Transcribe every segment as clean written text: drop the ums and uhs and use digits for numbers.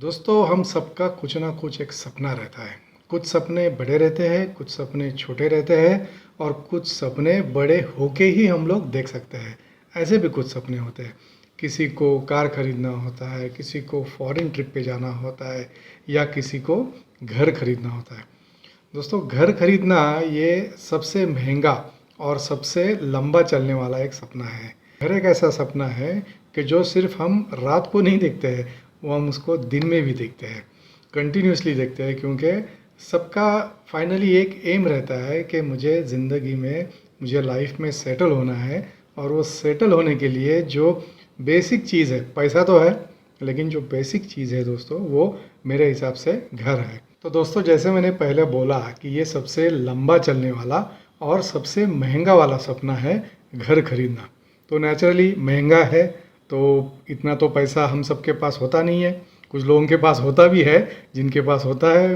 दोस्तों, हम सबका कुछ ना कुछ एक सपना रहता है। कुछ सपने बड़े रहते हैं, कुछ सपने छोटे रहते हैं और कुछ सपने बड़े होके ही हम लोग देख सकते हैं। ऐसे भी कुछ सपने होते हैं। किसी को कार खरीदना होता है, किसी को फॉरेन ट्रिप पे जाना होता है या किसी को घर खरीदना होता है। दोस्तों, घर खरीदना ये सबसे महंगा और सबसे लंबा चलने वाला एक सपना है। घर एक ऐसा सपना है कि जो सिर्फ हम रात को नहीं देखते हैं, वो हम उसको दिन में भी देखते हैं, कंटिन्यूसली देखते हैं, क्योंकि सबका फाइनली एक एम रहता है कि मुझे ज़िंदगी में, मुझे लाइफ में सेटल होना है। और वो सेटल होने के लिए जो बेसिक चीज़ है, पैसा तो है, लेकिन जो बेसिक चीज़ है दोस्तों, वो मेरे हिसाब से घर है। तो दोस्तों, जैसे मैंने पहले बोला कि ये सबसे लंबा चलने वाला और सबसे महंगा वाला सपना है घर खरीदना। तो नेचुरली महंगा है, तो इतना तो पैसा हम सबके पास होता नहीं है। कुछ लोगों के पास होता भी है, जिनके पास होता है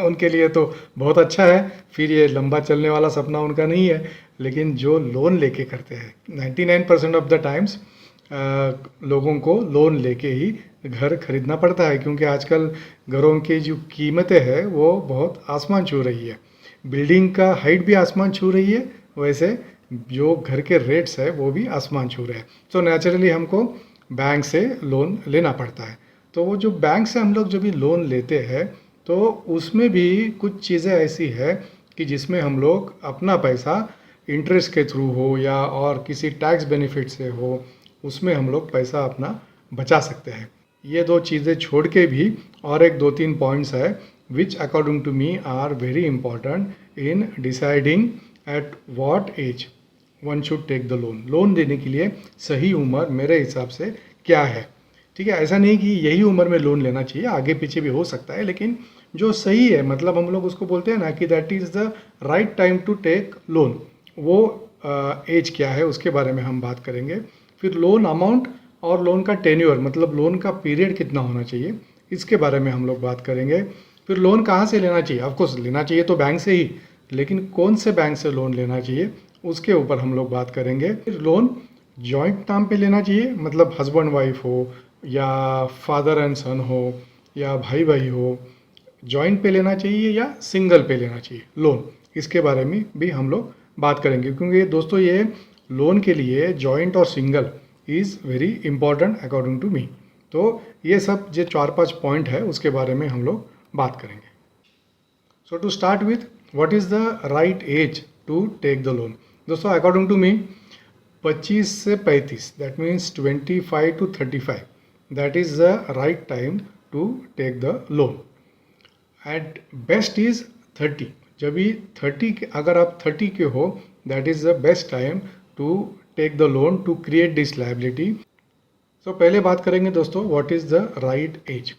उनके लिए तो बहुत अच्छा है, फिर ये लंबा चलने वाला सपना उनका नहीं है। लेकिन जो लोन लेके करते हैं, 99% ऑफ द टाइम्स लोगों को लोन लेके ही घर खरीदना पड़ता है, क्योंकि आजकल घरों की जो कीमतें हैं वो बहुत आसमान छू रही है। बिल्डिंग का हाइट भी आसमान छू रही है, वैसे जो घर के रेट्स है वो भी आसमान छू रहे हैं। तो नेचुरली हमको बैंक से लोन लेना पड़ता है। तो वो जो बैंक से हम लोग जो भी लोन लेते हैं, तो उसमें भी कुछ चीज़ें ऐसी है कि जिसमें हम लोग अपना पैसा इंटरेस्ट के थ्रू हो या और किसी टैक्स बेनिफिट से हो, उसमें हम लोग पैसा अपना बचा सकते हैं। ये दो चीज़ें छोड़ के भी और एक दो तीन पॉइंट्स है which according to me are very important in deciding at what age one should take the loan. Loan देने के लिए सही उम्र मेरे हिसाब से क्या है? ठीक है, ऐसा नहीं कि यही उम्र में लोन लेना चाहिए, आगे पीछे भी हो सकता है, लेकिन जो सही है, मतलब हम लोग उसको बोलते हैं ना कि that is the right time to take loan, वो एज क्या है उसके बारे में हम बात करेंगे। फिर लोन अमाउंट और लोन का टेन्योर, मतलब लोन का पीरियड कितना होना चाहिए, इसके बारे में हम लोग बात करेंगे। फिर लोन कहाँ से लेना चाहिए? ऑफकोर्स लेना चाहिए तो बैंक से ही, लेकिन कौन से बैंक से लोन लेना चाहिए उसके ऊपर हम लोग बात करेंगे। फिर लोन जॉइंट नाम पे लेना चाहिए, मतलब हस्बैंड वाइफ हो या फादर एंड सन हो या भाई भाई हो, जॉइंट पे लेना चाहिए या सिंगल पे लेना चाहिए लोन, इसके बारे में भी हम लोग बात करेंगे। क्योंकि दोस्तों, ये लोन के लिए जॉइंट और single is very important according to me. तो ये सब जो 4-5 पॉइंट है उसके बारे में हम लोग बात करेंगे। So to start with, what is the right age to take the loan? दोस्तों, अकॉर्डिंग टू मी 25 से 35, that means 25 to 35, that is the right time to take the loan. At best is 30, जब भी 30, अगर आप 30 के हो, that is the best time to take the loan to create this liability. So पहले बात करेंगे दोस्तों, what is the right age?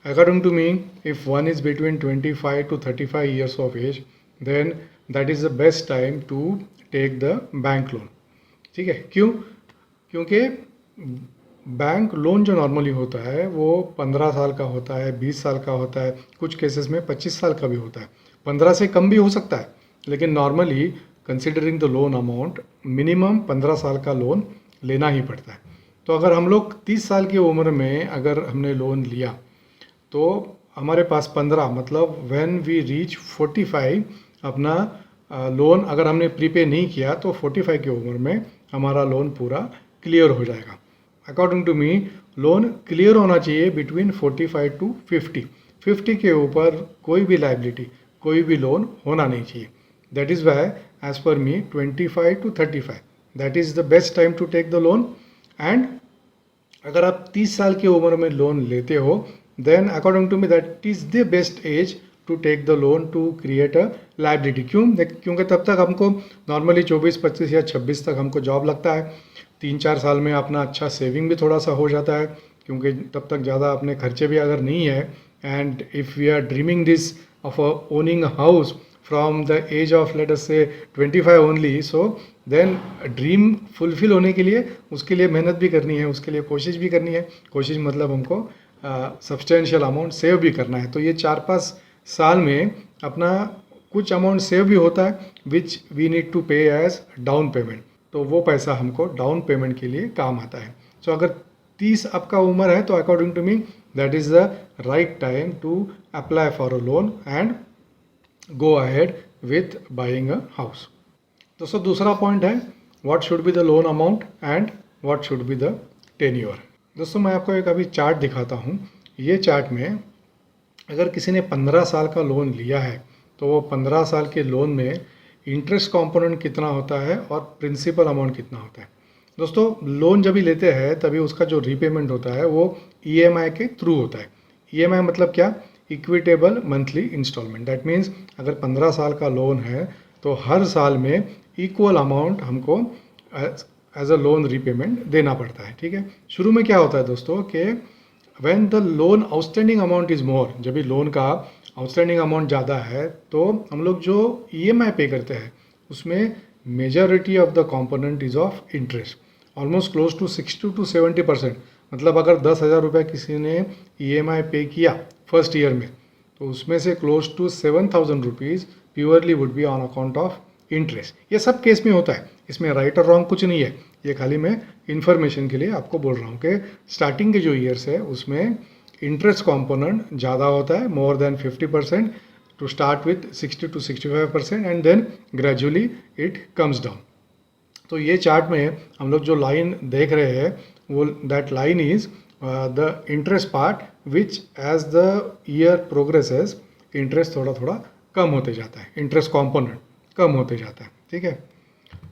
According to me, if one is between 25 to 35 years of age, then that is the best time to take the bank loan. ठीक है, क्यों? क्योंकि bank loan जो normally होता है वो 15 साल का होता है, 20 साल का होता है, कुछ केसेस में 25 साल का भी होता है, 15 से कम भी हो सकता है, लेकिन normally considering the loan amount minimum 15 साल का लोन लेना ही पड़ता है। तो अगर हम लोग 30 साल की उम्र में अगर हमने लोन लिया, तो हमारे पास 15, मतलब व्हेन वी रीच 45, अपना लोन अगर हमने प्रीपे नहीं किया तो 45 की उम्र में हमारा लोन पूरा क्लियर हो जाएगा। According to me, loan clear होना चाहिए बिटवीन 45 टू 50। 50 के ऊपर कोई भी लाइबिलिटी, कोई भी लोन होना नहीं चाहिए। That is why age per me 25 to 35, that is the best time to take the loan. And अगर आप 30 साल की उम्र में लोन लेते हो, then according to me that is the best age to take the loan to create a liability. क्योंकि तब तक हमको नॉर्मली 24, 25 या 26 तक हमको जॉब लगता है। 3-4 साल में अपना अच्छा सेविंग भी थोड़ा सा हो जाता है, क्योंकि तब तक ज़्यादा अपने खर्चे भी अगर नहीं है। And if we are dreaming this of owning a house from the age of let us say 25 only, so then dream fulfil होने के लिए उसके लिए मेहनत भी करनी है, उसके लिए कोशिश भी करनी है। कोशिश मतलब हमको सब्सटेंशियल अमाउंट सेव भी करना है। तो ये 4-5 साल में अपना कुछ अमाउंट सेव भी होता है, विच वी नीड टू पे एज डाउन पेमेंट। तो वो पैसा हमको डाउन पेमेंट के लिए काम आता है। सो अगर 30 आपका उम्र है, तो according to me that is the right time to apply for a loan and go ahead with buying a house. दोस्तों दूसरा पॉइंट है what should be the loan amount and what should be the tenure. दोस्तों मैं आपको एक अभी chart दिखाता हूँ। ये चार्ट में अगर किसी ने 15 साल का लोन लिया है तो वो 15 साल के लोन में इंटरेस्ट कंपोनेंट कितना होता है और प्रिंसिपल अमाउंट कितना होता है। दोस्तों लोन जब भी लेते हैं तभी उसका जो रीपेमेंट होता है वो ईएमआई के थ्रू होता है। ईएमआई मतलब क्या? Equitable monthly instalment. That means अगर 15 साल का लोन है तो हर साल में इक्वल अमाउंट हमको एज अ लोन रीपेमेंट देना पड़ता है। ठीक है, शुरू में क्या होता है दोस्तों कि when the loan outstanding amount is more, जब भी लोन का आउटस्टैंडिंग अमाउंट ज़्यादा है तो हम लोग जो ईएमआई पे करते हैं उसमें majority of the component is of interest, almost close to 60 to 70%। मतलब अगर 10,000 रुपये किसी ने ईएमआई पे किया फर्स्ट ईयर में तो उसमें से close to 7,000 rupees purely would be on account of interest. ये सब केस में होता है, इसमें राइट और रॉन्ग कुछ नहीं है, ये खाली मैं इन्फॉर्मेशन के लिए आपको बोल रहा हूँ कि स्टार्टिंग के जो ईयर्स है उसमें इंटरेस्ट कंपोनेंट ज़्यादा होता है, more than 50%, to start with 60 to 65% and then gradually it comes down. तो ये चार्ट में हम लोग जो लाइन देख रहे हैं वो that line is the interest part which as the year progresses interest थोड़ा थोड़ा कम होते जाता है, इंटरेस्ट कंपोनेंट कम होते जाता है। ठीक है,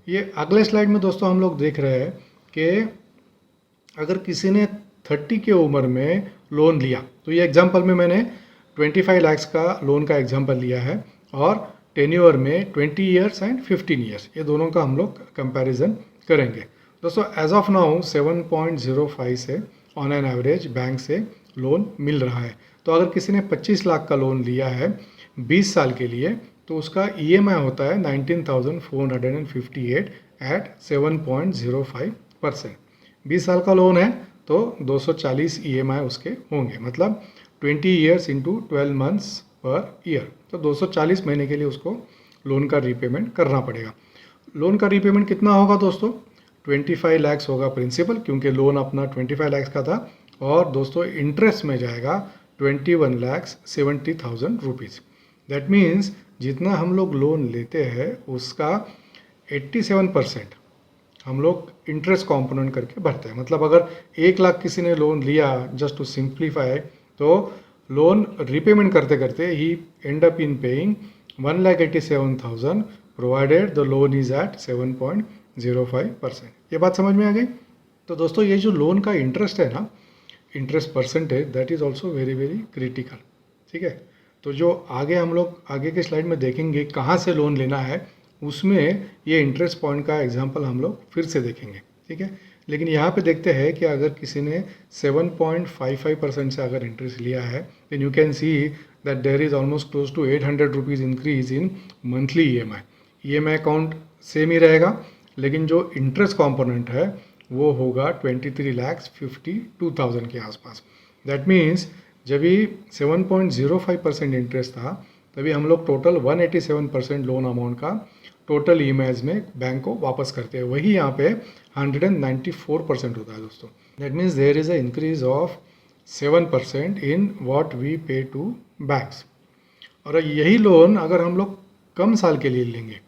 ये अगले स्लाइड में दोस्तों हम लोग देख रहे हैं कि अगर किसी ने 30 की उम्र में लोन लिया तो ये एग्जांपल में मैंने 25 लाख का लोन का एग्जांपल लिया है और टेन्योर में 20 ईयर्स एंड 15 ईयर्स, ये दोनों का हम लोग कंपैरिजन करेंगे। दोस्तों एज ऑफ नाउ 7.05 से ऑन एन एवरेज बैंक से लोन मिल रहा है। तो अगर किसी ने 25 लाख का लोन लिया है 20 साल के लिए तो उसका ईएमआई होता है 19,458 एट 7.05%। 20 साल का लोन है तो 240 ईएमआई उसके होंगे, मतलब 20 years into 12 months per year, तो 240 महीने के लिए उसको लोन का रीपेमेंट करना पड़ेगा। लोन का रीपेमेंट कितना होगा दोस्तों? 25 लाख होगा प्रिंसिपल, क्योंकि लोन अपना 25 लाख का था, और दोस्तों इंटरेस्ट में जाएगा 21,70,000 रुपीज़। दैट मीन्स जितना हम लोग लोन लेते हैं उसका 87% हम लोग इंटरेस्ट कंपोनेंट करके भरते हैं। मतलब अगर 1 लाख किसी ने लोन लिया, जस्ट टू सिंप्लीफाई, तो लोन रिपेमेंट करते करते ही end up in paying 1,87,000 provided the loan is at 7.05%। ये बात समझ में आ गई? तो दोस्तों ये जो लोन का इंटरेस्ट है ना, interest percentage, that is also very very critical. ठीक है, तो जो आगे हम लोग आगे के स्लाइड में देखेंगे कहाँ से लोन लेना है, उसमें ये इंटरेस्ट पॉइंट का एग्जांपल हम लोग फिर से देखेंगे। ठीक है, लेकिन यहाँ पे देखते हैं कि अगर किसी ने 7.55% से अगर इंटरेस्ट लिया है then you can see that there is almost close to 800 rupees increase in monthly EMI. EMI account same ही रहेगा, लेकिन जो इंटरेस्ट कॉम्पोनेंट है वो होगा 23,52,000 के आसपास। दैट मीन्स जब भी 7.05% इंटरेस्ट था तभी हम लोग टोटल 187% लोन अमाउंट का टोटल ईएमआईज में बैंक को वापस करते हैं। वही यहाँ पे 194% होता है दोस्तों। That means there is a increase of 7% in what we pay to banks. और यही लोन अगर हम लोग कम साल के लिए लेंगे,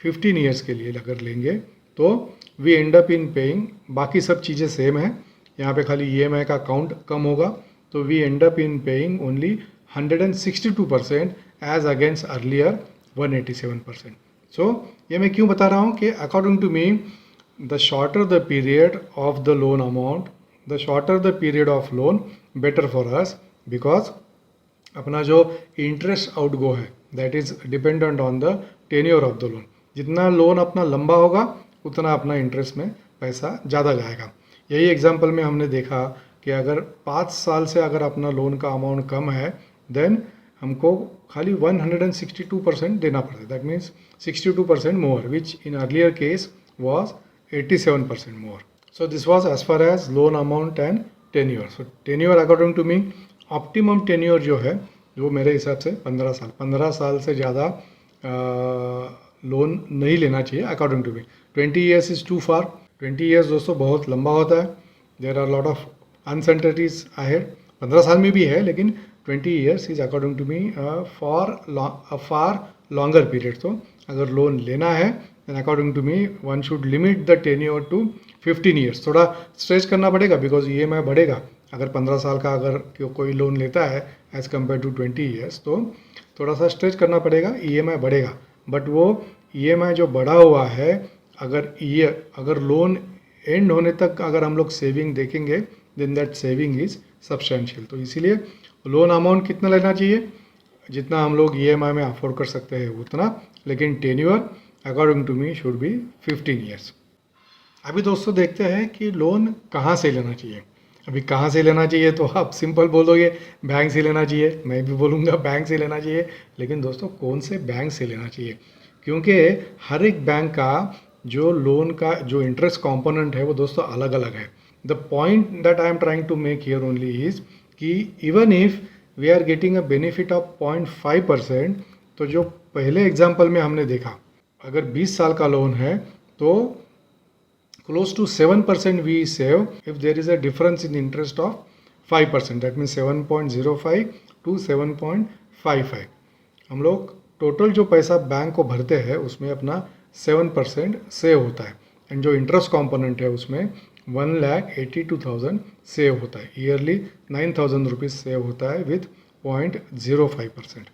15 ईयर्स के लिए अगर लेंगे, तो we end up in paying, बाकी सब चीज़ें सेम है, यहाँ पे खाली ईएमआई का अकाउंट कम होगा, तो we end up in paying only 162% as against earlier 187%। So ये मैं क्यों बता रहा हूँ कि according to me the shorter the period of the loan amount, the shorter the period of loan better for us, because अपना जो interest out go है that is dependent on the tenure of the loan. जितना loan अपना लंबा होगा उतना अपना interest में पैसा ज़्यादा जाएगा। यही एग्जांपल में हमने देखा कि अगर 5 साल से अगर अपना लोन का अमाउंट कम है देन हमको खाली 162% देना पड़ता है। That means 62% more, which in earlier case was 87% more. So this was as far as loan amount and tenure. So tenure according to me optimum tenure जो है वो मेरे हिसाब से 15 साल, 15 साल से ज़्यादा लोन नहीं लेना चाहिए according to me. 20 years is too far. 20 years दोस्तों बहुत लंबा होता है। There are lot of uncertainties ahead. 15 साल में भी है, लेकिन 20 years is according to me far longer period. तो अगर लोन लेना है then according to me one should limit the tenure to 15 years. थोड़ा स्ट्रेच करना पड़ेगा बिकॉज ईएमआई बढ़ेगा। अगर 15 साल का अगर कोई लोन लेता है एज़ कम्पेयर टू 20 ईयर्स, तो थोड़ा सा स्ट्रेच करना पड़ेगा, ईएमआई बढ़ेगा। बट वो ईएमआई जो बढ़ा हुआ है, अगर लोन एंड होने तक अगर हम लोग सेविंग देखेंगे then that saving is substantial. तो इसीलिए लोन अमाउंट कितना लेना चाहिए, जितना हम लोग ईएमआई में अफोर्ड कर सकते हैं उतना, लेकिन tenure according to me should be 15 years. अभी दोस्तों देखते हैं कि लोन कहाँ से लेना चाहिए। अभी कहाँ से लेना चाहिए तो आप सिंपल बोलोगे बैंक से लेना चाहिए, मैं भी बोलूँगा बैंक से लेना चाहिए, लेकिन दोस्तों कौन से बैंक से लेना चाहिए, क्योंकि हर एक बैंक का जो लोन का जो इंटरेस्ट कंपोनेंट है वो दोस्तों अलग अलग है। The point that I am trying to make here only is कि even if we are getting a benefit of 0.5%, तो जो पहले एग्जाम्पल में हमने देखा, अगर 20 साल का लोन है तो close to 7% we save if there is a difference in interest of 5%, that means 7.05 to 7.55। हम लोग टोटल जो पैसा बैंक को भरते हैं उसमें अपना 7% सेव होता है, एंड जो इंटरेस्ट कंपोनेंट है उसमें 1,82,000 सेव होता है। ईयरली 9,000 रुपीज़ सेव होता है विथ 0.05%।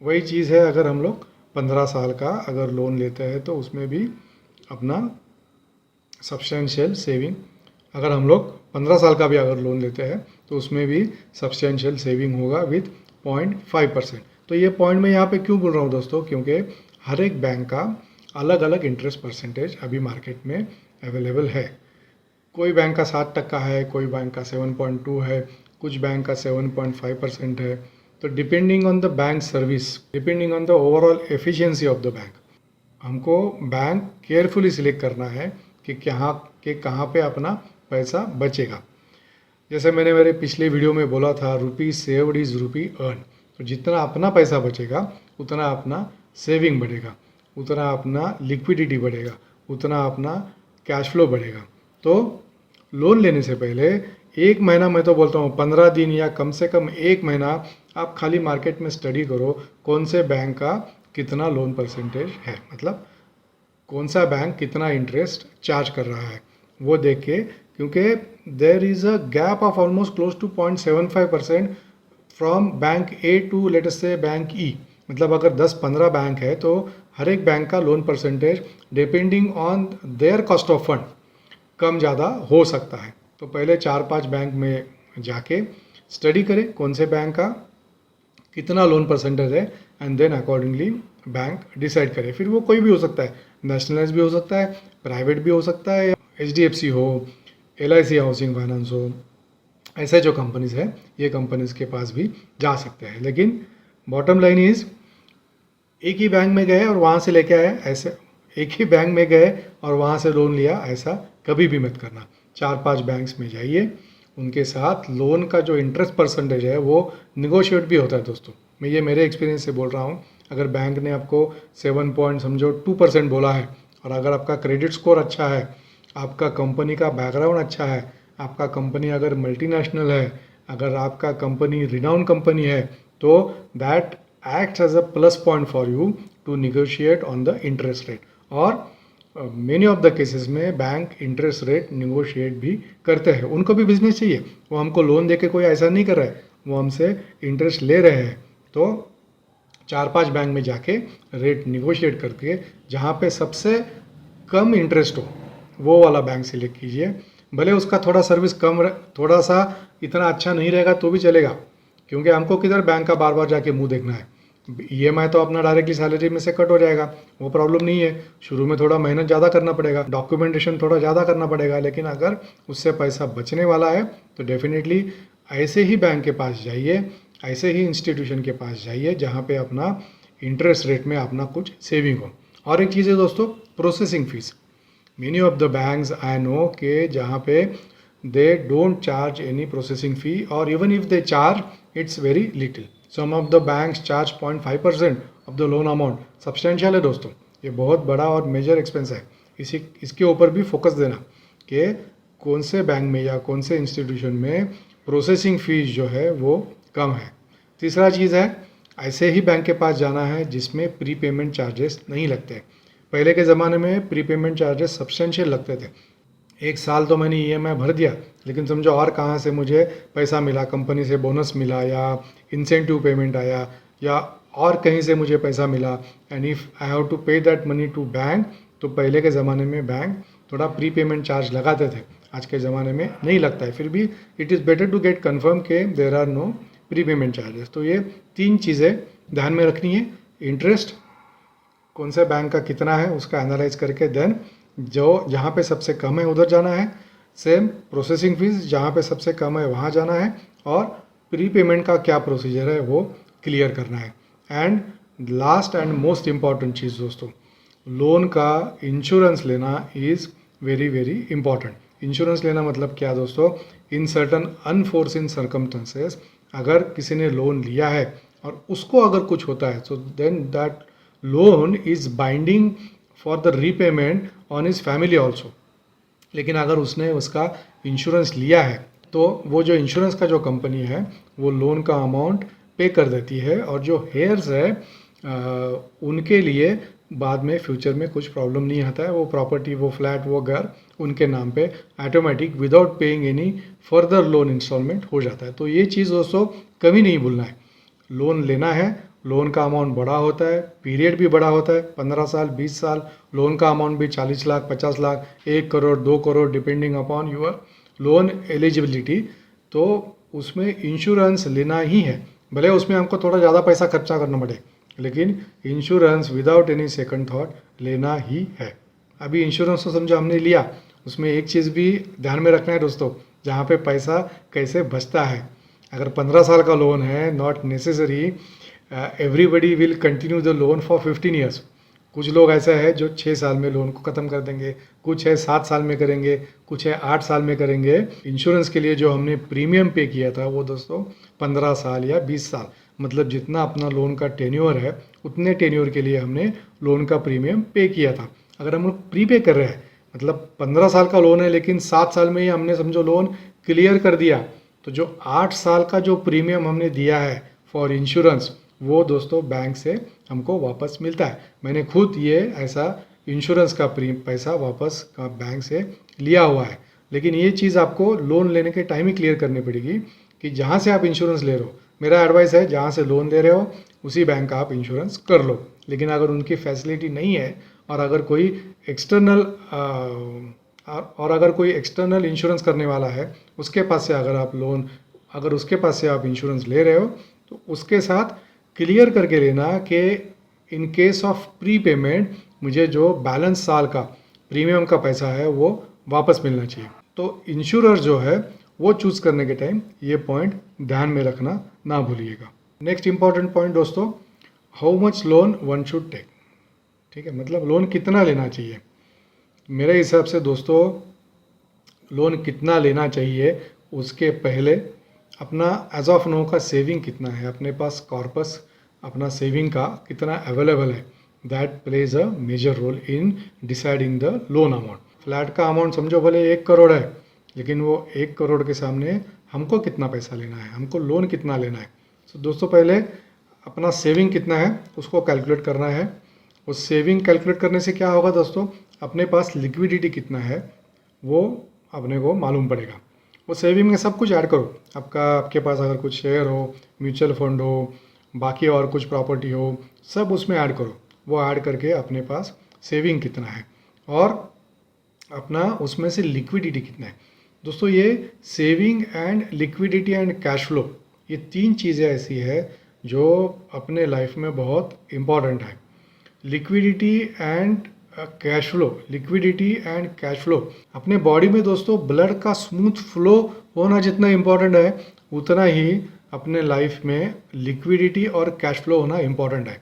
वही चीज़ है अगर हम लोग 15 साल का अगर लोन लेते हैं तो उसमें भी अपना सब्सटेंशियल सेविंग, अगर हम लोग 15 साल का भी अगर लोन लेते हैं तो उसमें भी सब्सटेंशियल सेविंग होगा विथ 0.5%। तो ये पॉइंट मैं यहाँ पे क्यों बोल रहा हूँ दोस्तों, क्योंकि हर एक बैंक का अलग अलग इंटरेस्ट परसेंटेज अभी मार्केट में अवेलेबल है। कोई बैंक का 7% है, कोई बैंक का 7.2 है, कुछ बैंक का 7.5% है। तो depending on the bank service, depending on the overall efficiency of the bank, हमको बैंक केयरफुली सिलेक्ट करना है कि कहाँ पे अपना पैसा बचेगा। जैसे मैंने मेरे पिछले वीडियो में बोला था, रुपी सेव्ड इज़ रुपी अर्न। तो जितना अपना पैसा बचेगा उतना अपना सेविंग बढ़ेगा, उतना अपना लिक्विडिटी बढ़ेगा, उतना अपना कैश फ्लो बढ़ेगा। तो लोन लेने से पहले 1 महीना, मैं तो बोलता हूँ 15 दिन या कम से कम 1 महीना आप खाली मार्केट में स्टडी करो कौन से बैंक का कितना लोन परसेंटेज है, मतलब कौन सा बैंक कितना इंटरेस्ट चार्ज कर रहा है वो देख के, क्योंकि there is a gap of almost close to 0.75% from bank A to let us say bank ई। मतलब अगर 10-15 बैंक है तो हर एक बैंक का loan percentage depending on their cost of fund कम ज़्यादा हो सकता है। तो पहले 4-5 बैंक में जाके स्टडी करें कौन से बैंक का कितना लोन परसेंटेज है, and then accordingly bank decide करे। फिर वो कोई भी हो सकता है, नेशनलाइज भी हो सकता है, प्राइवेट भी हो सकता है, HDFC हो, LIC हाउसिंग फाइनेंस हो, ऐसे जो कंपनीज है ये कंपनीज के पास भी जा सकते हैं। लेकिन बॉटम लाइन इज एक ही बैंक में गए और वहाँ से लेके आए, ऐसे एक ही बैंक में गए और वहाँ से लोन लिया, ऐसा कभी भी मत करना। 4-5 बैंक्स में जाइए, उनके साथ लोन का जो इंटरेस्ट परसेंटेज है वो निगोशिएट भी होता है दोस्तों। मैं ये मेरे एक्सपीरियंस से बोल रहा हूँ। अगर बैंक ने आपको 7.2% बोला है और अगर आपका क्रेडिट स्कोर अच्छा है, आपका कंपनी का बैकग्राउंड अच्छा है, आपका कंपनी अगर मल्टीनेशनल है, अगर आपका कंपनी रिनाउन कंपनी है, तो that acts as a plus point for you to negotiate on the interest rate. और मेनी ऑफ द केसेस में बैंक इंटरेस्ट रेट निगोशिएट भी करते हैं। उनको भी बिजनेस चाहिए, वो हमको लोन देके कोई ऐसा नहीं कर रहा है, वो हमसे इंटरेस्ट ले रहे हैं। तो 4-5 बैंक में जाके रेट निगोशिएट करके जहाँ पे सबसे कम इंटरेस्ट हो वो वाला बैंक सिलेक्ट कीजिए। भले उसका थोड़ा सर्विस कम, थोड़ा सा इतना अच्छा नहीं रहेगा तो भी चलेगा, क्योंकि हमको किधर बैंक का बार बार जाके मुंह देखना है। EMI तो अपना डायरेक्टली सैलरी में से कट हो जाएगा, वो प्रॉब्लम नहीं है। शुरू में थोड़ा मेहनत ज़्यादा करना पड़ेगा, डॉक्यूमेंटेशन थोड़ा ज़्यादा करना पड़ेगा, लेकिन अगर उससे पैसा बचने वाला है तो डेफिनेटली ऐसे ही बैंक के पास जाइए, ऐसे ही इंस्टीट्यूशन के पास जाइए जहाँ पे अपना इंटरेस्ट रेट में अपना कुछ सेविंग हो। और एक चीज़ है दोस्तों, processing fees. Many of the banks I know के जहाँ पे they don't charge any processing fee, और even if they charge it's very little. Some of the banks charge 0.5% of the loan amount. Substantial है दोस्तों, ये बहुत बड़ा और मेजर एक्सपेंस है। इसके ऊपर भी फोकस देना कि कौन से बैंक में या कौन से इंस्टीट्यूशन में प्रोसेसिंग फ़ीस जो है वो कम है। तीसरा चीज़ है, ऐसे ही बैंक के पास जाना है जिसमें प्री पेमेंट चार्जेस नहीं लगते। पहले के ज़माने में प्री पेमेंट चार्जेस सब्सटेंशियल लगते थे। एक साल तो मैंने ईएमआई भर दिया, लेकिन समझो और कहाँ से मुझे पैसा मिला, कंपनी से बोनस मिला या इंसेंटिव पेमेंट आया या और कहीं से मुझे पैसा मिला, and if I have to pay that money to bank, तो पहले के ज़माने में बैंक थोड़ा प्री पेमेंट चार्ज लगाते थे। आज के ज़माने में नहीं लगता है। फिर भी it is better to get confirm के there are no pre payment charges. तो ये 3 चीज़ें ध्यान में रखनी है। इंटरेस्ट कौन से बैंक का कितना है उसका एनालाइज करके देन जो जहाँ पे सबसे कम है उधर जाना है। सेम प्रोसेसिंग फीस जहाँ पे सबसे कम है वहाँ जाना है, और प्री पेमेंट का क्या प्रोसीजर है वो क्लियर करना है। And last and most important चीज़ दोस्तों, लोन का इंश्योरेंस लेना is very very important. Insurance लेना मतलब क्या दोस्तों, इन सर्टन अनफोर्सिन सर्कमस्टेंसेस अगर किसी ने लोन लिया है और उसको अगर कुछ होता है, so then that loan is binding for the repayment on his family also. लेकिन अगर उसने उसका इंश्योरेंस लिया है तो वो जो इंश्योरेंस का जो कंपनी है वो लोन का अमाउंट पे कर देती है, और जो हेयर्स है उनके लिए बाद में फ्यूचर में कुछ प्रॉब्लम नहीं आता है। वो प्रॉपर्टी, वो फ्लैट, वो घर उनके नाम पे automatic without paying any further loan instalment हो जाता है। तो ये चीज़ दोस्तों कभी नहीं भूलना है। लोन लेना है, लोन का अमाउंट बड़ा होता है, पीरियड भी बड़ा होता है, 15 साल 20 साल, लोन का अमाउंट भी 40 lakh 50 lakh 1 crore 2 crore depending upon your loan eligibility. तो उसमें इंश्योरेंस लेना ही है, भले उसमें हमको थोड़ा ज़्यादा पैसा खर्चा करना पड़े, लेकिन insurance without any second thought लेना ही है। अभी इंश्योरेंस तो समझो हमने लिया, उसमें एक चीज़ भी ध्यान में रखना है दोस्तों, जहाँ पे पैसा कैसे बचता है। अगर 15 साल का लोन है, not necessary everybody will continue the loan for 15 years. कुछ लोग ऐसा है जो 6 साल में लोन को ख़त्म कर देंगे, कुछ है 7 साल में करेंगे, कुछ है 8 साल में करेंगे। इंश्योरेंस के लिए जो हमने प्रीमियम पे किया था वो दोस्तों 15 साल या 20 साल, मतलब जितना अपना लोन का टेन्योर है उतने टेन्योर के लिए हमने लोन का प्रीमियम पे किया था। अगर हम लोग प्री पे कर रहे हैं, मतलब 15 साल का लोन है लेकिन 7 साल में ही हमने समझो लोन क्लियर कर दिया, तो जो 8 साल का जो प्रीमियम हमने दिया है फॉर इंश्योरेंस वो दोस्तों बैंक से हमको वापस मिलता है। मैंने खुद ये ऐसा इंश्योरेंस का पैसा वापस का बैंक से लिया हुआ है। लेकिन ये चीज़ आपको लोन लेने के टाइम ही क्लियर करनी पड़ेगी कि जहाँ से आप इंश्योरेंस ले रहे हो, मेरा एडवाइस है जहाँ से लोन ले रहे हो उसी बैंक का आप इंश्योरेंस कर लो। लेकिन अगर उनकी फैसिलिटी नहीं है और अगर कोई एक्सटर्नल इंश्योरेंस करने वाला है उसके पास से अगर उसके पास से आप इंश्योरेंस ले रहे हो तो उसके साथ क्लियर करके लेना कि in case of pre payment मुझे जो बैलेंस साल का प्रीमियम का पैसा है वो वापस मिलना चाहिए। तो इंश्योरर जो है वो चूज़ करने के टाइम ये पॉइंट ध्यान में रखना ना भूलिएगा। नेक्स्ट इंपॉर्टेंट पॉइंट दोस्तों, how much loan one should take. ठीक है, मतलब लोन कितना लेना चाहिए। मेरे हिसाब से दोस्तों लोन कितना लेना चाहिए उसके पहले अपना एज ऑफ नो का सेविंग कितना है, अपने पास कॉर्पस अपना सेविंग का कितना अवेलेबल है, that plays a major role in deciding the loan amount. Flat का अमाउंट समझो भले 1 करोड़ है, लेकिन वो 1 करोड़ के सामने हमको कितना पैसा लेना है, हमको लोन कितना लेना है। तो दोस्तों पहले अपना सेविंग कितना है उसको कैलकुलेट करना है। उस सेविंग कैलकुलेट करने से क्या होगा दोस्तों, अपने पास लिक्विडिटी कितना है वो अपने को मालूम पड़ेगा। वो सेविंग में सब कुछ ऐड करो, आपके पास अगर कुछ शेयर हो, म्यूचुअल फंड हो, बाकी और कुछ प्रॉपर्टी हो, सब उसमें ऐड करो। वो ऐड करके अपने पास सेविंग कितना है और अपना उसमें से लिक्विडिटी कितना है। दोस्तों ये saving and liquidity and cash flow, ये 3 चीज़ें ऐसी है जो अपने लाइफ में बहुत इम्पॉर्टेंट है। लिक्विडिटी एंड कैश फ्लो अपने बॉडी में दोस्तों ब्लड का स्मूथ फ्लो होना जितना इम्पोर्टेंट है, उतना ही अपने लाइफ में लिक्विडिटी और कैश फ्लो होना इम्पोर्टेंट है।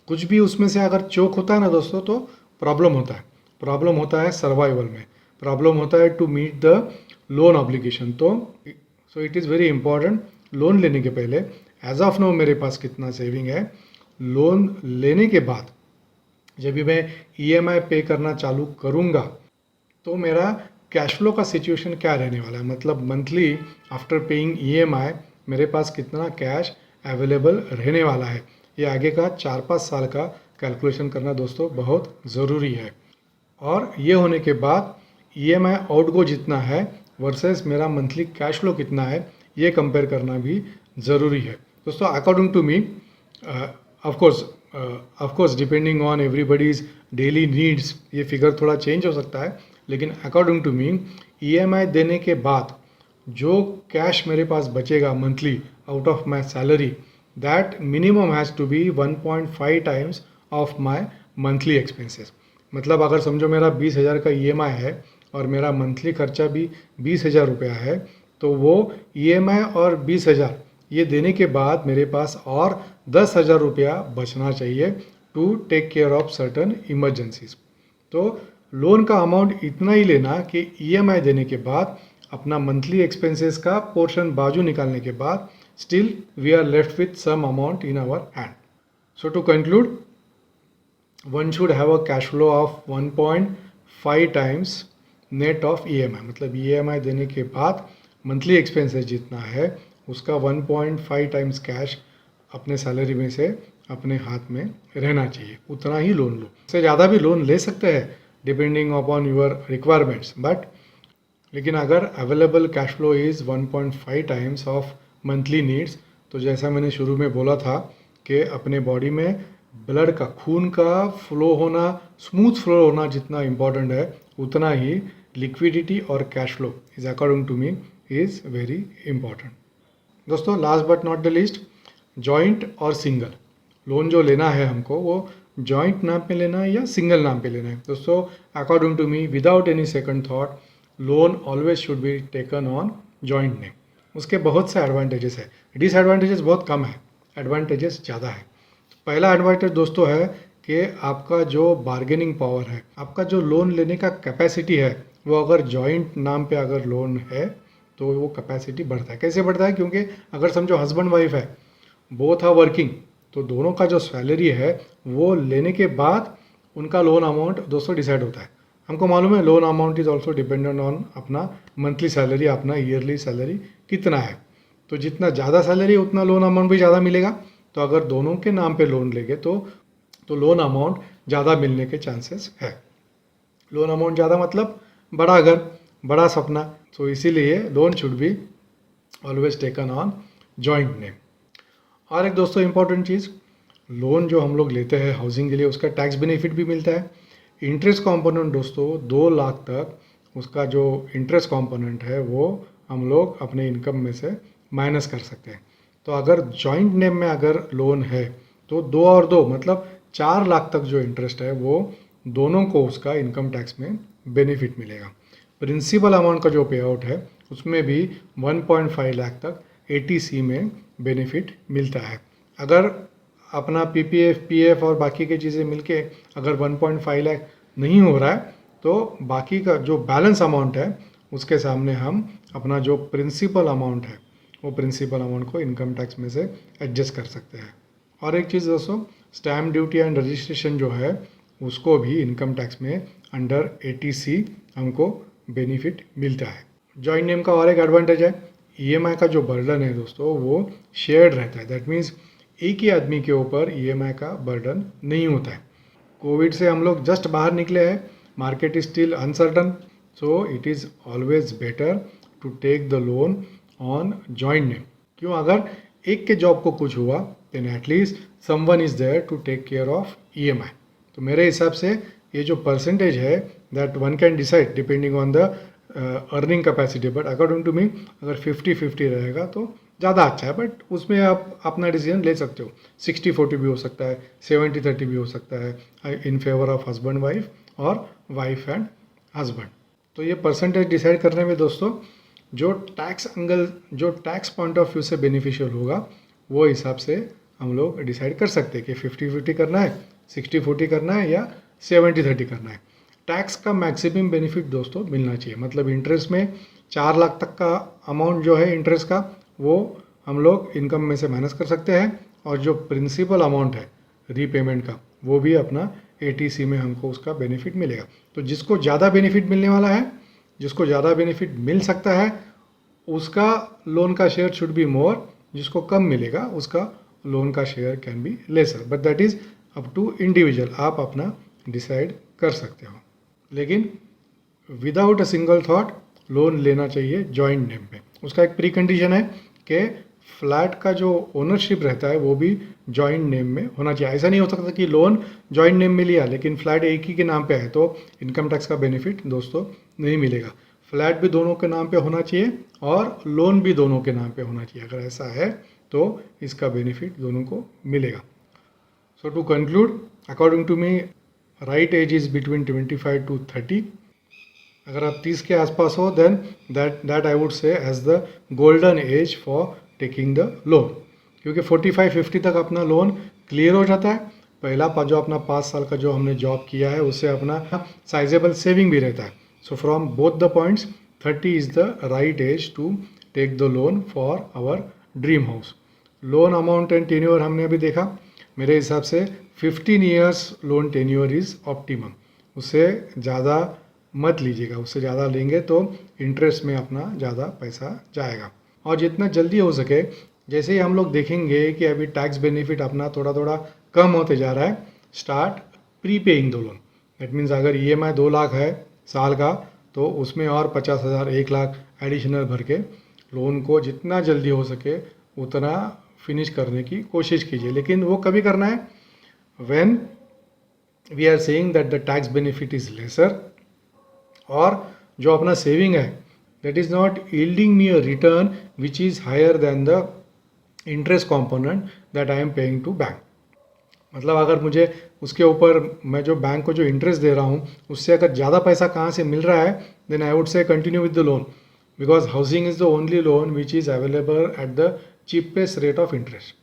कुछ भी उसमें से अगर चोक होता है ना दोस्तों तो प्रॉब्लम होता है सर्वाइवल में, प्रॉब्लम होता है to meet the loan obligation. तो so it is very important loan लेने के पहले एज ऑफ नो मेरे पास कितना सेविंग है, लोन लेने के बाद जब भी मैं ईएमआई पे करना चालू करूँगा तो मेरा कैश फ्लो का सिचुएशन क्या रहने वाला है, मतलब मंथली आफ्टर पेइंग ईएमआई मेरे पास कितना कैश अवेलेबल रहने वाला है। ये आगे का 4-5 साल का कैलकुलेशन करना दोस्तों बहुत ज़रूरी है। और ये होने के बाद ईएमआई आउटगो जितना है वर्सेस मेरा मंथली कैश फ्लो कितना है, ये कंपेयर करना भी ज़रूरी है दोस्तों। According to me, of course depending on everybody's daily needs ये फिगर थोड़ा चेंज हो सकता है, लेकिन अकॉर्डिंग टू मी ईएमआई देने के बाद जो कैश मेरे पास बचेगा monthly out of my salary, that minimum has to be 1.5 times of my monthly expenses. मतलब अगर समझो मेरा 20,000 का ईएमआई है और मेरा मंथली खर्चा भी 20,000 रुपया है, तो वो ईएमआई और 20,000 ये देने के बाद मेरे पास और 10,000 रुपया बचना चाहिए to take care of certain emergencies. तो लोन का अमाउंट इतना ही लेना कि ईएमआई देने के बाद अपना मंथली एक्सपेंसेस का पोर्शन बाजू निकालने के बाद still we are left with some amount in our hand. So to conclude, one should have a cash flow of 1.5 times net of EMI, मतलब ईएमआई देने के बाद मंथली एक्सपेंसेस जितना है उसका 1.5 टाइम्स कैश अपने सैलरी में से अपने हाथ में रहना चाहिए, उतना ही लोन लो। इससे ज़्यादा भी लोन ले सकते हैं depending upon your requirements, but लेकिन अगर available cash flow is 1.5 times of monthly needs, तो जैसा मैंने शुरू में बोला था कि अपने बॉडी में ब्लड का, खून का फ्लो होना, स्मूथ फ्लो होना जितना इम्पॉर्टेंट है, उतना ही लिक्विडिटी और cash flow is according to me is very important. दोस्तों last but not the least, joint और सिंगल लोन जो लेना है हमको, वो जॉइंट नाम पे लेना है या सिंगल नाम पे लेना है। दोस्तों अकॉर्डिंग टू मी, without any second thought, loan always should be taken on joint name. उसके बहुत से एडवांटेजेस है, डिसएडवांटेजेस बहुत कम है, एडवांटेजेस ज़्यादा है। पहला एडवांटेज दोस्तों है कि आपका जो बार्गेनिंग पावर है, आपका जो लोन लेने का कैपेसिटी है, वो अगर जॉइंट नाम पे अगर लोन है तो वो कैपेसिटी बढ़ता है। कैसे बढ़ता है? क्योंकि अगर समझो हस्बैंड वाइफ है, बोथ आर वर्किंग, तो दोनों का जो सैलरी है वो लेने के बाद उनका लोन अमाउंट दोस्तों डिसाइड होता है। हमको मालूम है loan amount is also dependent on अपना मंथली सैलरी, अपना ईयरली सैलरी कितना है। तो जितना ज़्यादा सैलरी उतना लोन अमाउंट भी ज़्यादा मिलेगा। तो अगर दोनों के नाम पे लोन लेंगे तो लोन अमाउंट ज़्यादा मिलने के चांसेस है। लोन अमाउंट ज़्यादा मतलब बड़ा घर, बड़ा सपना। तो इसीलिए loan should be always taken on joint name. और एक दोस्तों इम्पॉर्टेंट चीज़, लोन जो हम लोग लेते हैं हाउसिंग के लिए, उसका टैक्स बेनिफिट भी मिलता है। इंटरेस्ट कॉम्पोनेंट दोस्तों 2 लाख तक उसका जो इंटरेस्ट कॉम्पोनेंट है वो हम लोग अपने इनकम में से माइनस कर सकते हैं। तो अगर जॉइंट नेम में अगर लोन है तो 2 और 2 मतलब 4 लाख तक जो इंटरेस्ट है वो दोनों को उसका इनकम टैक्स में बेनिफिट मिलेगा। प्रिंसिपल अमाउंट का जो पे आउट है उसमें भी 1.5 लाख तक एटीसी में बेनिफिट मिलता है। अगर अपना पीपीएफ, पीएफ और बाकी की चीज़ें मिलके अगर 1.5 लाख नहीं हो रहा है तो बाकी का जो बैलेंस अमाउंट है उसके सामने हम अपना जो प्रिंसिपल अमाउंट है वो प्रिंसिपल अमाउंट को इनकम टैक्स में से एडजस्ट कर सकते हैं। और एक चीज़ दोस्तों, स्टैम्प ड्यूटी एंड रजिस्ट्रेशन जो है उसको भी इनकम टैक्स में अंडर एटीसी हमको बेनिफिट मिलता है। जॉइंट नेम का और एक एडवांटेज है, ईएमआई का जो बर्डन है दोस्तों वो शेयर्ड रहता है। दैट मीन्स एक ही आदमी के ऊपर ईएमआई का बर्डन नहीं होता है। कोविड से हम लोग जस्ट बाहर निकले हैं, market is still uncertain, so it is always better to take the loan on joint name. क्यों? अगर एक के जॉब को कुछ हुआ then at least someone is there to take care of EMI. तो मेरे हिसाब से ये जो परसेंटेज है that one can decide depending on the earning capacity, but according to me अगर 50-50 रहेगा तो ज़्यादा अच्छा है। बट उसमें आप अपना डिसीजन ले सकते हो, 60-40 भी हो सकता है, 70-30 भी हो सकता है in favour of husband wife और वाइफ एंड हस्बैंड। तो ये परसेंटेज डिसाइड करने में दोस्तों जो टैक्स एंगल, जो टैक्स पॉइंट ऑफ व्यू से बेनिफिशियल होगा वो हिसाब से हम लोग डिसाइड कर सकते हैं कि 50-50 करना है, 60-40 करना है या 70-30 करना है। टैक्स का मैक्सिमम बेनिफिट दोस्तों मिलना चाहिए। मतलब इंटरेस्ट में 4 लाख तक का अमाउंट जो है इंटरेस्ट का वो हम लोग इनकम में से माइनस कर सकते हैं, और जो प्रिंसिपल अमाउंट है रीपेमेंट का वो भी अपना एटीसी में हमको उसका बेनिफिट मिलेगा। तो जिसको ज़्यादा बेनिफिट मिलने वाला है जिसको ज़्यादा बेनिफिट मिल सकता है उसका लोन का शेयर शुड बी मोर, जिसको कम मिलेगा उसका लोन का share can be lesser, but that is up to individual, आप अपना डिसाइड कर सकते हो। लेकिन without a single thought loan लेना चाहिए जॉइंट नेम पे। उसका एक प्री कंडीशन है कि फ्लैट का जो ओनरशिप रहता है वो भी जॉइंट नेम में होना चाहिए। ऐसा नहीं हो सकता कि लोन जॉइंट नेम में लिया लेकिन फ्लैट एक ही के नाम पे है तो इनकम टैक्स का बेनिफिट दोस्तों नहीं मिलेगा। फ्लैट भी दोनों के नाम पे होना चाहिए और लोन भी दोनों के नाम पे होना चाहिए। अगर ऐसा है तो इसका बेनिफिट दोनों को मिलेगा। So to conclude, according to me right age is between 25 to 30। अगर आप 30 के आसपास हो then that I would say age the golden age for taking the loan, क्योंकि 45-50 तक अपना लोन क्लियर हो जाता है। पहला जो अपना 5 साल का जो हमने जॉब किया है उससे अपना साइजेबल सेविंग भी रहता है। So from both the points 30 is the right age to take the loan for our dream house. Loan amount and tenure हमने अभी देखा, मेरे हिसाब से 15 years loan tenure is optimum. उससे ज़्यादा मत लीजिएगा, उससे ज़्यादा लेंगे तो इंटरेस्ट में अपना ज़्यादा पैसा जाएगा। और जितना जल्दी हो सके, जैसे ही हम लोग देखेंगे कि अभी टैक्स बेनिफिट अपना थोड़ा थोड़ा कम होते जा रहा है, start pre paying the loan. That means अगर EMI 2 लाख है साल का तो उसमें और 50,000 1 लाख एडिशनल भर के लोन को जितना जल्दी हो सके उतना फिनिश करने की कोशिश कीजिए। लेकिन वो कभी करना है when we are saying that the tax benefit is lesser, और जो अपना सेविंग है that is not yielding me a return which is higher than the interest component that I am paying to bank. मतलब अगर मुझे उसके ऊपर मैं जो बैंक को जो इंटरेस्ट दे रहा हूँ उससे अगर ज़्यादा पैसा कहाँ से मिल रहा है then I would say continue with the loan, because housing is the only loan which is available at the cheapest rate of interest.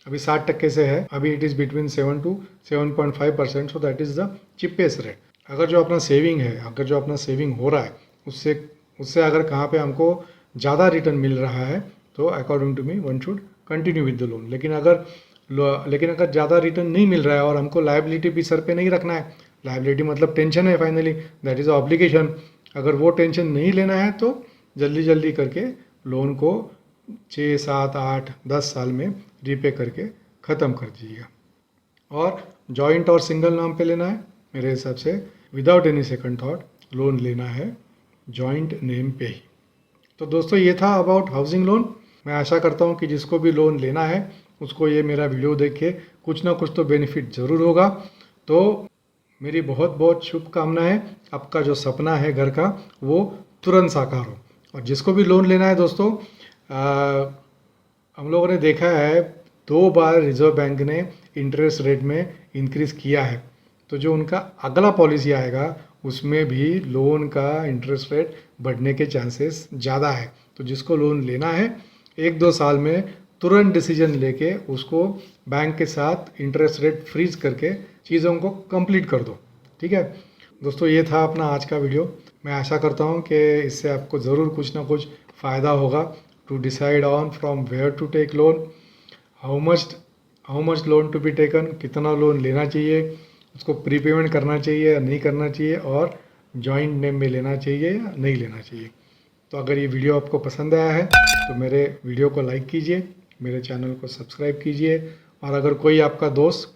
अभी 60% से है, अभी it is between 7 to 7.5%, so that is the cheapest rate. अगर जो अपना saving है, अगर जो अपना सेविंग हो रहा है उससे अगर कहाँ पे हमको ज़्यादा रिटर्न मिल रहा है तो according to me one should continue with the loan. लेकिन अगर ज़्यादा रिटर्न नहीं मिल रहा है और हमको लायबिलिटी भी सर पे नहीं रखना है, लायबिलिटी मतलब टेंशन है फाइनली, दैट इज़ ऑब्लिगेशन। अगर वो टेंशन नहीं लेना है तो जल्दी जल्दी करके लोन को 6, 7, 8, 10 साल में रीपे करके ख़त्म कर दीजिएगा। और जॉइंट और सिंगल नाम पे लेना है, मेरे हिसाब से without any second thought loan लेना है जॉइंट नेम पे ही। तो दोस्तों ये था अबाउट हाउसिंग लोन। मैं आशा करता हूँ कि जिसको भी लोन लेना है उसको ये मेरा वीडियो देख के कुछ ना कुछ तो बेनिफिट ज़रूर होगा। तो मेरी बहुत बहुत शुभकामनाएं, आपका जो सपना है घर का वो तुरंत साकार हो। और जिसको भी लोन लेना है दोस्तों, हम लोगों ने देखा है 2 बार रिजर्व बैंक ने इंटरेस्ट रेट में इंक्रीज़ किया है, तो जो उनका अगला पॉलिसी आएगा उसमें भी लोन का इंटरेस्ट रेट बढ़ने के चांसेस ज़्यादा है। तो जिसको लोन लेना है 1-2 साल में तुरंत डिसीजन लेके उसको बैंक के साथ इंटरेस्ट रेट फ्रीज करके चीज़ों को कंप्लीट कर दो। ठीक है दोस्तों, ये था अपना आज का वीडियो। मैं आशा करता हूँ कि इससे आपको ज़रूर कुछ ना कुछ फ़ायदा होगा to decide on from where to take loan, how much loan to be taken, कितना लोन लेना चाहिए, उसको प्रीपेमेंट करना चाहिए या नहीं करना चाहिए, और जॉइंट नेम में लेना चाहिए या नहीं लेना चाहिए। तो अगर ये वीडियो आपको पसंद आया है तो मेरे वीडियो को लाइक कीजिए, मेरे चैनल को सब्सक्राइब कीजिए, और अगर कोई आपका दोस्त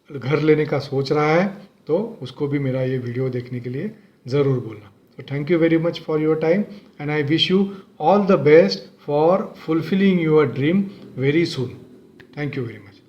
घर लेने का सोच रहा है तो उसको भी मेरा ये वीडियो देखने के लिए ज़रूर बोलना। तो thank you very much for your time and I wish you all the best for fulfilling your dream very soon. Thank you very much.